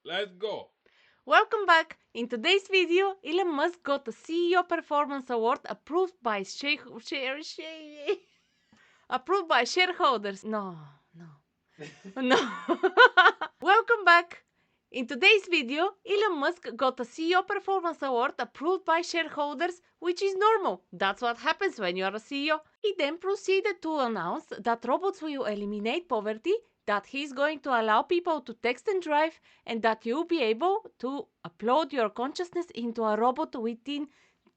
Let's go. Welcome back. In today's video, Elon Musk got a CEO Performance Award approved by approved by shareholders. No. Welcome back. In today's video, Elon Musk got a CEO Performance Award approved by shareholders, which is normal. That's what happens when you are a CEO. He then proceeded to announce that robots will eliminate poverty, that he's going to allow people to text and drive, and that you'll be able to upload your consciousness into a robot within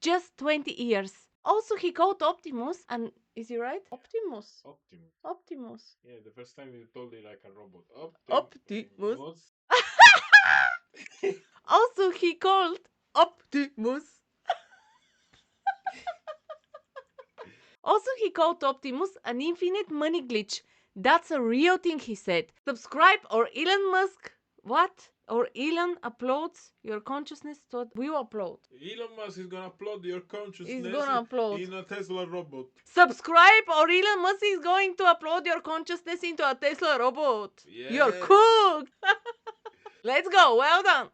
just 20 years. Also, he called Optimus, and is he right? Optimus. Optimus. Yeah, the first time you told it like a robot. Optimus. Also, he called Optimus. Also, he called Optimus an infinite money glitch. That's a real thing, he said. Subscribe or Elon Musk. What? Or Elon uploads your consciousness to what we upload. Elon Musk is gonna upload your consciousness He's gonna upload. in a Tesla robot. Subscribe or Elon Musk is going to upload your consciousness into a Tesla robot. Yeah. You're cooked. Let's go. Well done.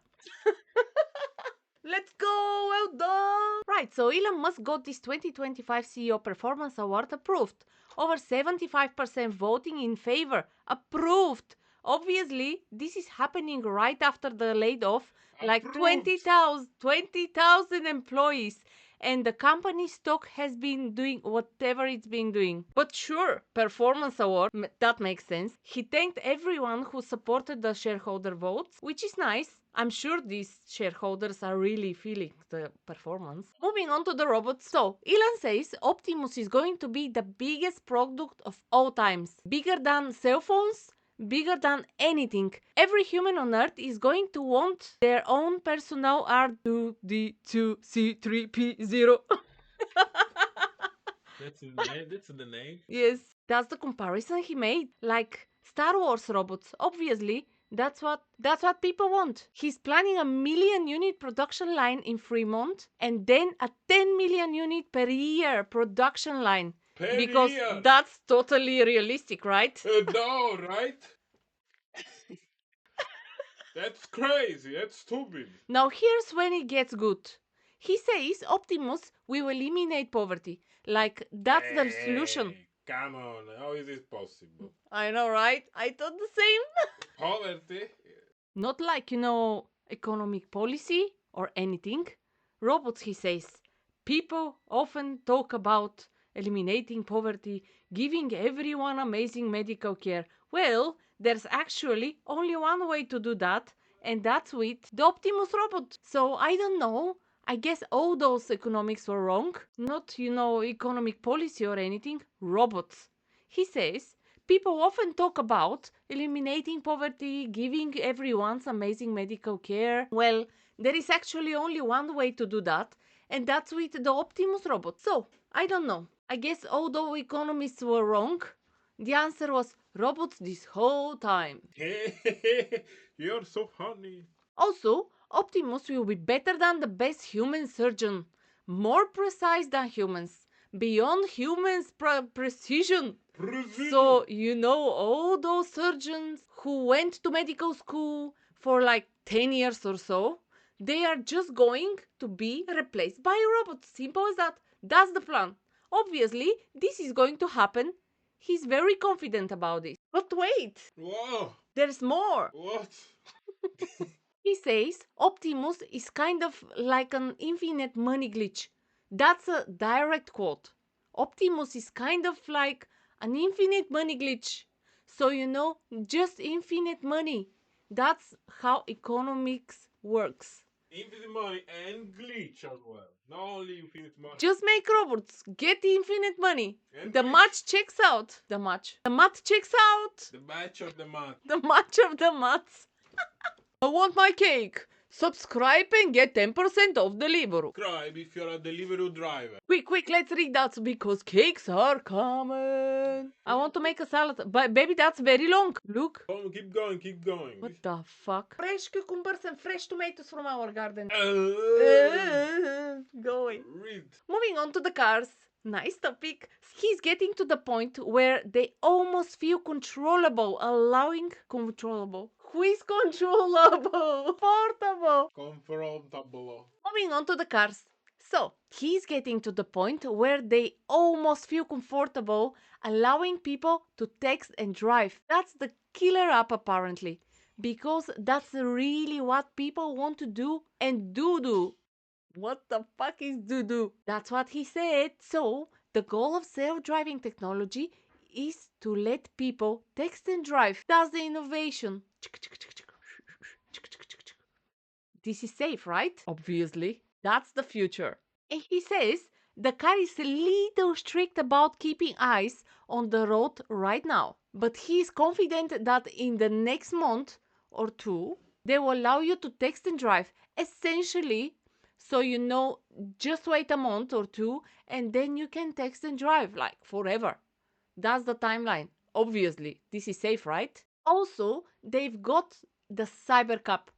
Let's go, well done! Right, so Elon Musk got this 2025 CEO Performance Award approved. Over 75% voting in favor. Approved! Obviously, this is happening right after the laid off like 20,000 employees. And the company stock has been doing whatever it's been doing. But sure, performance award, that makes sense. He thanked everyone who supported the shareholder votes, which is nice. I'm sure these shareholders are really feeling the performance. Moving on to the robots. So, Elon says Optimus is going to be the biggest product of all times. Bigger than cell phones, bigger than anything. Every human on Earth is going to want their own personal R2D2C3P0. That's the name. That's the name. Yes, that's the comparison he made. Like Star Wars robots, obviously. That's what people want. He's planning a 1,000,000 unit production line in Fremont and then a 10 million unit per year production line. Per Because year. that's totally realistic, right? No, right? That's crazy. That's stupid. Now here's when it gets good. He says Optimus will eliminate poverty. Like that's the solution. Hey, come on, how is this possible? I know, right? I thought the same. Poverty? Not like, economic policy or anything. Robots, he says. People often talk about eliminating poverty, giving everyone amazing medical care. Well, there's actually only one way to do that, and that's with the Optimus robot. So I don't know. I guess all those economics were wrong. Not, economic policy or anything. Robots. He says people often talk about eliminating poverty, giving everyone amazing medical care. Well, there is actually only one way to do that, and that's with the Optimus robot. So, I don't know. I guess although economists were wrong, the answer was robots this whole time. You're so funny. Also, Optimus will be better than the best human surgeon, more precise than humans, beyond humans' precision. So, all those surgeons who went to medical school for like 10 years or so, they are just going to be replaced by robots. Simple as that. That's the plan. Obviously, this is going to happen. He's very confident about it. But wait, Whoa, there's more. what? He says Optimus is kind of like an infinite money glitch. That's a direct quote. Optimus is kind of like an infinite money glitch. So, just infinite money. That's how economics works. Infinite money and glitch as well. Not only infinite money. Just make robots, get infinite money. And The glitch. match checks out. The math checks out. The match of the month. The match of the maths. I want my cake. Subscribe and get 10% off delivery. Subscribe if you're a delivery driver. Quick, let's read that because cakes are coming. I want to make a salad, but baby, that's very long. Look. Come, keep going. What the fuck? Fresh cucumbers and fresh tomatoes from our garden. Going. Read. Moving on to the cars. Nice topic. He's getting to the point where they almost feel controllable. who is controllable, portable. Confrontable. Moving on to the cars. So, he's getting to the point where they almost feel comfortable allowing people to text and drive. That's the killer app, apparently, because that's really what people want to do and do. What the fuck is do? That's what he said. So, the goal of self driving technology is to let people text and drive. That's the innovation. This is safe, right? Obviously. That's the future. And he says the car is a little strict about keeping eyes on the road right now. But he is confident that in the next month or two, they will allow you to text and drive. Essentially, so you know, just wait a month or two and then you can text and drive like forever. That's the timeline. Obviously, this is safe, right? Also, they've got the Cyber Cup.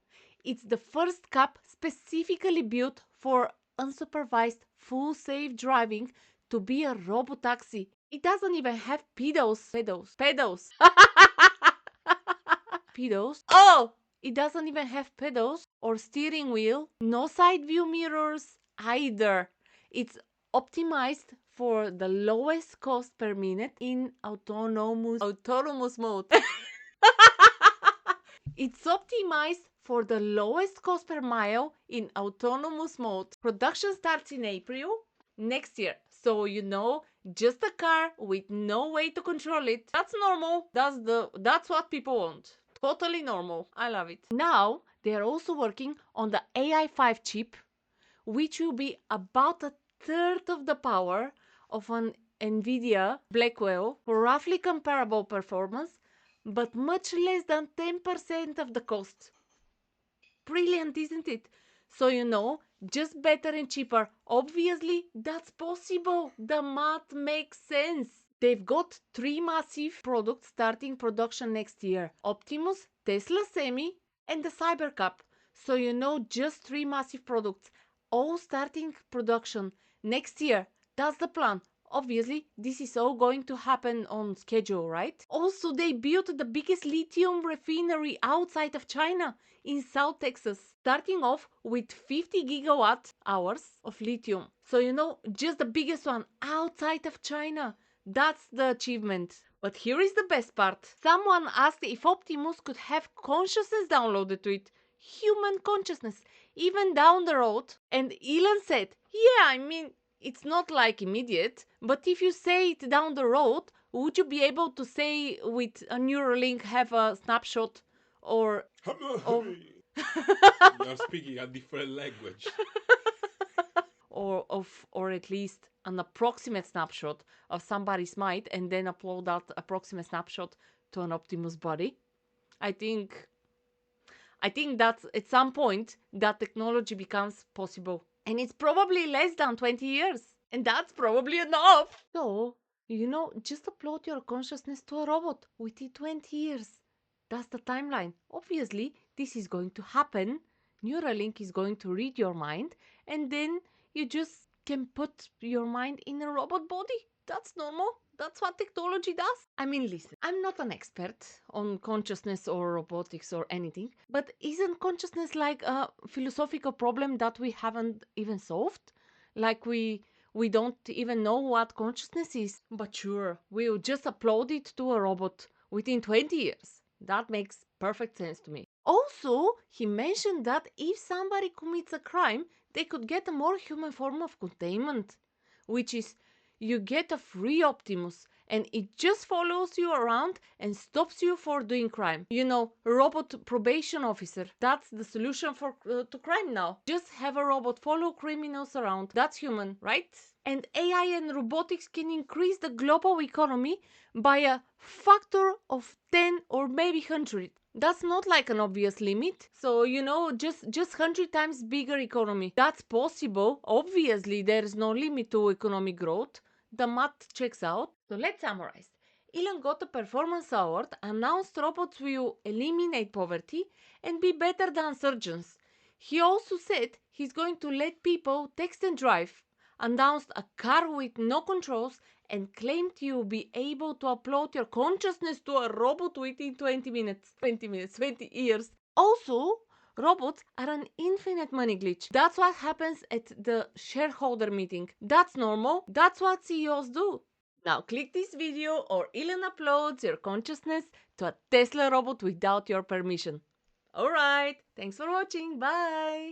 It's the first cup specifically built for unsupervised full safe driving to be a robotaxi. It doesn't even have pedals. Pedals. Oh, it doesn't even have pedals or steering wheel, no side view mirrors either. It's optimized for the lowest cost per minute in autonomous mode. It's optimized for the lowest cost per mile in autonomous mode. Production starts in April next year. So just a car with no way to control it. That's normal. That's what people want. Totally normal. I love it. Now they're also working on the AI5 chip, which will be about a third of the power of an NVIDIA Blackwell for roughly comparable performance, but much less than 10% of the cost. Brilliant, isn't it? So, just better and cheaper. Obviously, that's possible. The math makes sense. They've got 3 massive products starting production next year: Optimus, Tesla Semi, and the Cybercup. So, just 3 massive products, all starting production next year. That's the plan. Obviously, this is all going to happen on schedule, right? Also, they built the biggest lithium refinery outside of China in South Texas, starting off with 50 gigawatt hours of lithium. So, just the biggest one outside of China. That's the achievement. But here is the best part. Someone asked if Optimus could have consciousness downloaded to it. Human consciousness, even down the road. And Elon said, yeah, it's not like immediate, but if you say it down the road, would you be able to say with a Neuralink have a snapshot or of You're speaking a different language. or at least an approximate snapshot of somebody's mind and then upload that approximate snapshot to an Optimus body? I think that at some point that technology becomes possible. And it's probably less than 20 years. And that's probably enough. So, just upload your consciousness to a robot within 20 years. That's the timeline. Obviously, this is going to happen. Neuralink is going to read your mind, and then you just can put your mind in a robot body. That's normal. That's what technology does. Listen, I'm not an expert on consciousness or robotics or anything, but isn't consciousness like a philosophical problem that we haven't even solved? Like we don't even know what consciousness is. But sure, we'll just upload it to a robot within 20 years. That makes perfect sense to me. Also, he mentioned that if somebody commits a crime, they could get a more human form of containment, which is you get a free Optimus and it just follows you around and stops you for doing crime. Robot probation officer. That's the solution to crime now. Just have a robot follow criminals around. That's human, right? And AI and robotics can increase the global economy by a factor of 10 or maybe 100. That's not like an obvious limit. So, just 100 times bigger economy. That's possible. Obviously, there is no limit to economic growth. The math checks out. So let's summarize. Elon got a performance award, announced robots will eliminate poverty and be better than surgeons. He also said he's going to let people text and drive, announced a car with no controls and claimed you'll be able to upload your consciousness to a robot within 20 minutes. 20 years. Also, robots are an infinite money glitch. That's what happens at the shareholder meeting. That's normal. That's what CEOs do. Now click this video or Elon uploads your consciousness to a Tesla robot without your permission. Alright, thanks for watching. Bye!